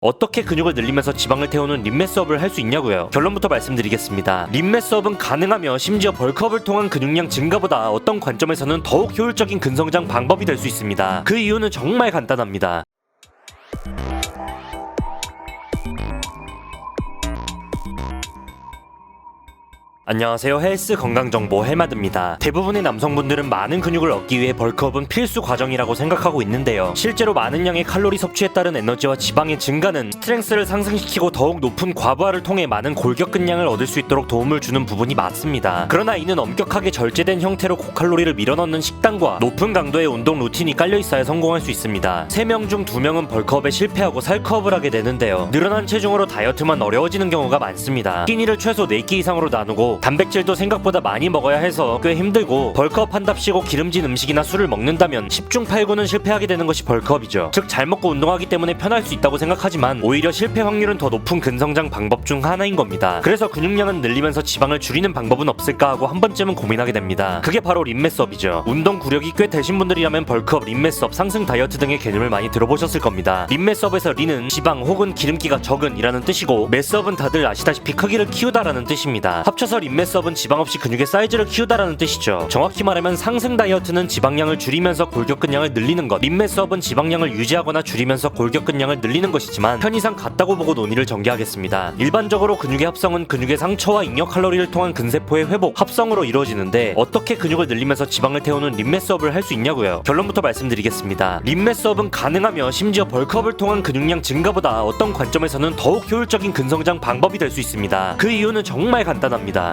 어떻게 근육을 늘리면서 지방을 태우는 림매스업을 할 수 있냐고요? 결론부터 말씀드리겠습니다. 림매스업은 가능하며 심지어 벌크업을 통한 근육량 증가보다 어떤 관점에서는 더욱 효율적인 근성장 방법이 될 수 있습니다. 그 이유는 정말 간단합니다. 안녕하세요. 헬스 건강정보 헬마드입니다. 대부분의 남성분들은 많은 근육을 얻기 위해 벌크업은 필수 과정이라고 생각하고 있는데요. 실제로 많은 양의 칼로리 섭취에 따른 에너지와 지방의 증가는 스트렝스를 상승시키고 더욱 높은 과부하를 통해 많은 골격근량을 얻을 수 있도록 도움을 주는 부분이 맞습니다. 그러나 이는 엄격하게 절제된 형태로 고칼로리를 밀어넣는 식단과 높은 강도의 운동 루틴이 깔려있어야 성공할 수 있습니다. 3명 중 2명은 벌크업에 실패하고 살크업을 하게 되는데요. 늘어난 체중으로 다이어트만 어려워지는 경우가 많습니다. 끼니를 최소 4끼 이상으로 나누고 단백질도 생각보다 많이 먹어야 해서 꽤 힘들고, 벌크업 한답시고 기름진 음식이나 술을 먹는다면 10중 8구는 실패하게 되는 것이 벌크업이죠. 즉 잘 먹고 운동하기 때문에 편할 수 있다고 생각하지만 오히려 실패 확률은 더 높은 근성장 방법 중 하나인 겁니다. 그래서 근육량은 늘리면서 지방을 줄이는 방법은 없을까 하고 한 번쯤은 고민하게 됩니다. 그게 바로 림매스업이죠. 운동 구력이 꽤 되신 분들이라면 벌크업, 림매스업, 상승 다이어트 등의 개념을 많이 들어보셨을 겁니다. 림매스업에서 리는 지방 혹은 기름기가 적은 이라는 뜻이고, 매스업은 다들 아시다시피 크기를 키우다라는 뜻입니다. 합쳐서 림매스업은 지방 없이 근육의 사이즈를 키우다라는 뜻이죠. 정확히 말하면 상승 다이어트는 지방량을 줄이면서 골격근량을 늘리는 것, 림매스업은 지방량을 유지하거나 줄이면서 골격근량을 늘리는 것이지만 편의상 같다고 보고 논의를 전개하겠습니다. 일반적으로 근육의 합성은 근육의 상처와 잉여 칼로리를 통한 근세포의 회복, 합성으로 이루어지는데, 어떻게 근육을 늘리면서 지방을 태우는 림매스업을 할 수 있냐고요? 결론부터 말씀드리겠습니다. 림매스업은 가능하며 심지어 벌크업을 통한 근육량 증가보다 어떤 관점에서는 더욱 효율적인 근성장 방법이 될 수 있습니다. 그 이유는 정말 간단합니다.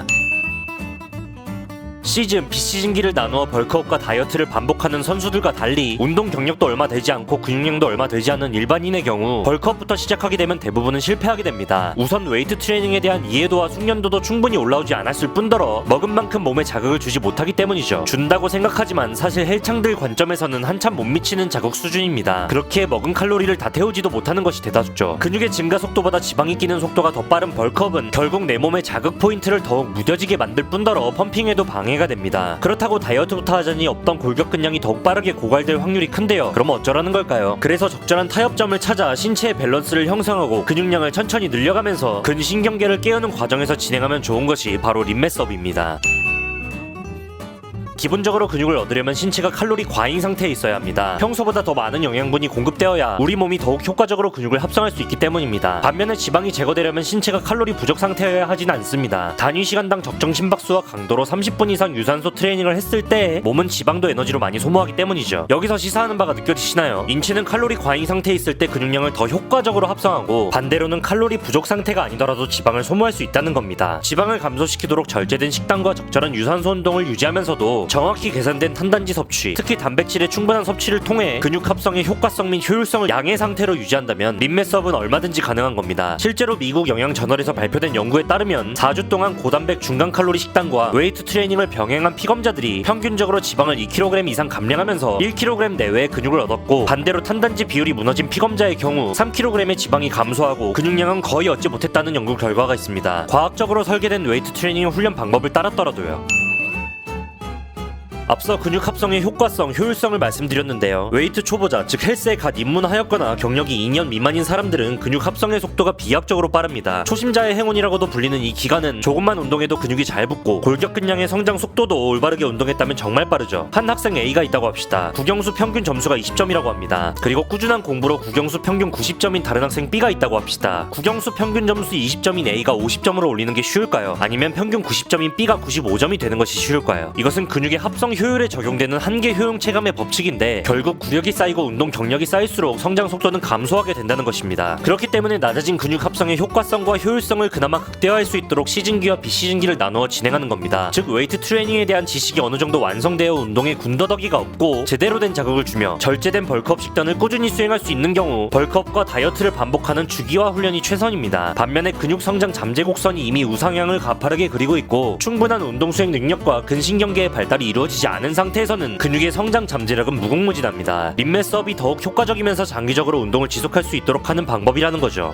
시즌, 비시즌기를 나누어 벌크업과 다이어트를 반복하는 선수들과 달리 운동 경력도 얼마 되지 않고 근육량도 얼마 되지 않은 일반인의 경우 벌크업부터 시작하게 되면 대부분은 실패하게 됩니다. 우선 웨이트 트레이닝에 대한 이해도와 숙련도도 충분히 올라오지 않았을 뿐더러 먹은 만큼 몸에 자극을 주지 못하기 때문이죠. 준다고 생각하지만 사실 헬창들 관점에서는 한참 못 미치는 자극 수준입니다. 그렇게 먹은 칼로리를 다 태우지도 못하는 것이 대다수죠. 근육의 증가 속도보다 지방이 끼는 속도가 더 빠른 벌크업은 결국 내 몸의 자극 포인트를 더욱 무뎌지게 만들 뿐더러 펌핑에도 방해가 됩니다. 그렇다고 다이어트부터 하자니 없던 골격근량이 더욱 빠르게 고갈될 확률이 큰데요. 그럼 어쩌라는 걸까요? 그래서 적절한 타협점을 찾아 신체의 밸런스를 형성하고 근육량을 천천히 늘려가면서 근신경계를 깨우는 과정에서 진행하면 좋은 것이 바로 림매스업입니다. 기본적으로 근육을 얻으려면 신체가 칼로리 과잉 상태에 있어야 합니다. 평소보다 더 많은 영양분이 공급되어야 우리 몸이 더욱 효과적으로 근육을 합성할 수 있기 때문입니다. 반면에 지방이 제거되려면 신체가 칼로리 부족 상태여야 하진 않습니다. 단위 시간당 적정 심박수와 강도로 30분 이상 유산소 트레이닝을 했을 때 몸은 지방도 에너지로 많이 소모하기 때문이죠. 여기서 시사하는 바가 느껴지시나요? 인체는 칼로리 과잉 상태에 있을 때 근육량을 더 효과적으로 합성하고, 반대로는 칼로리 부족 상태가 아니더라도 지방을 소모할 수 있다는 겁니다. 지방을 감소시키도록 절제된 식단과 적절한 유산소 운동을 유지하면서도 정확히 계산된 탄단지 섭취, 특히 단백질의 충분한 섭취를 통해 근육 합성의 효과성 및 효율성을 양의 상태로 유지한다면 림매스업은 얼마든지 가능한 겁니다. 실제로 미국 영양저널에서 발표된 연구에 따르면 4주 동안 고단백 중간 칼로리 식단과 웨이트 트레이닝을 병행한 피검자들이 평균적으로 지방을 2kg 이상 감량하면서 1kg 내외의 근육을 얻었고, 반대로 탄단지 비율이 무너진 피검자의 경우 3kg의 지방이 감소하고 근육량은 거의 얻지 못했다는 연구 결과가 있습니다. 과학적으로 설계된 웨이트 트레이닝 훈련 방법을 따랐더라도요. 앞서 근육 합성의 효과성, 효율성을 말씀드렸는데요. 웨이트 초보자, 즉 헬스에 갓 입문하였거나 경력이 2년 미만인 사람들은 근육 합성의 속도가 비약적으로 빠릅니다. 초심자의 행운이라고도 불리는 이 기간은 조금만 운동해도 근육이 잘 붙고 골격근량의 성장 속도도 올바르게 운동했다면 정말 빠르죠. 한 학생 A가 있다고 합시다. 국영수 평균 점수가 20점이라고 합니다. 그리고 꾸준한 공부로 국영수 평균 90점인 다른 학생 B가 있다고 합시다. 국영수 평균 점수 20점인 A가 50점으로 올리는 게 쉬울까요? 아니면 평균 90점인 B가 95점이 되는 것이 쉬울까요? 이것은 근육의 합성 효율에 적용되는 한계 효용 체감의 법칙인데, 결국 구력이 쌓이고 운동 경력이 쌓일수록 성장 속도는 감소하게 된다는 것입니다. 그렇기 때문에 낮아진 근육 합성의 효과성과 효율성을 그나마 극대화할 수 있도록 시즌기와 비시즌기를 나누어 진행하는 겁니다. 즉 웨이트 트레이닝에 대한 지식이 어느 정도 완성되어 운동에 군더더기가 없고 제대로 된 자극을 주며 절제된 벌크업 식단을 꾸준히 수행할 수 있는 경우 벌크업과 다이어트를 반복하는 주기화 훈련이 최선입니다. 반면에 근육 성장 잠재 곡선이 이미 우상향을 가파르게 그리고 있고 충분한 운동 수행 능력과 근신경계의 발달이 이루어지지 않은 상태에서는 근육의 성장 잠재력은 무궁무진합니다. 림매스업이 더욱 효과적이면서 장기적으로 운동을 지속할 수 있도록 하는 방법이라는 거죠.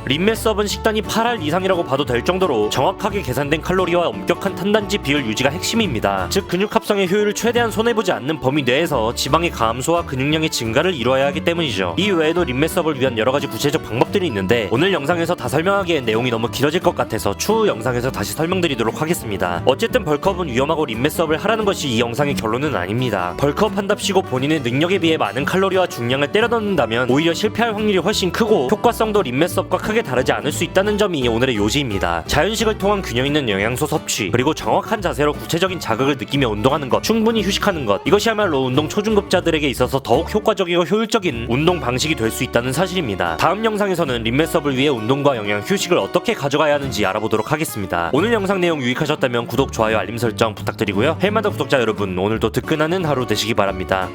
림메스업은 식단이 8알 이상이라고 봐도 될 정도로 정확하게 계산된 칼로리와 엄격한 탄단지 비율 유지가 핵심입니다. 즉 근육 합성의 효율을 최대한 손해보지 않는 범위 내에서 지방의 감소와 근육량의 증가를 이루어야 하기 때문이죠. 이 외에도 림메스업을 위한 여러가지 구체적 방법들이 있는데 오늘 영상에서 다 설명하기엔 내용이 너무 길어질 것 같아서 추후 영상에서 다시 설명드리도록 하겠습니다. 어쨌든 벌크업은 위험하고 림메스업을 하라는 것이 이 영상의 결론은 아닙니다. 벌크업 한답시고 본인의 능력에 비해 많은 칼로리와 중량을 때려 넣는다면 오히려 실패할 확률이 훨씬 크고 효과성도 림메스업과 크게 다르지 않을 수 있다는 점이 오늘의 요지입니다. 자연식을 통한 균형 있는 영양소 섭취, 그리고 정확한 자세로 구체적인 자극을 느끼며 운동하는 것, 충분히 휴식하는 것, 이것이야말로 운동 초중급자들에게 있어서 더욱 효과적이고 효율적인 운동 방식이 될 수 있다는 사실입니다. 다음 영상에서는 림메스업을 위해 운동과 영양, 휴식을 어떻게 가져가야 하는지 알아보도록 하겠습니다. 오늘 영상 내용 유익하셨다면 구독, 좋아요, 알림 설정 부탁드리고요. 헬마다 구독자 여러분, 오늘도 든든한 하루 되시기 바랍니다.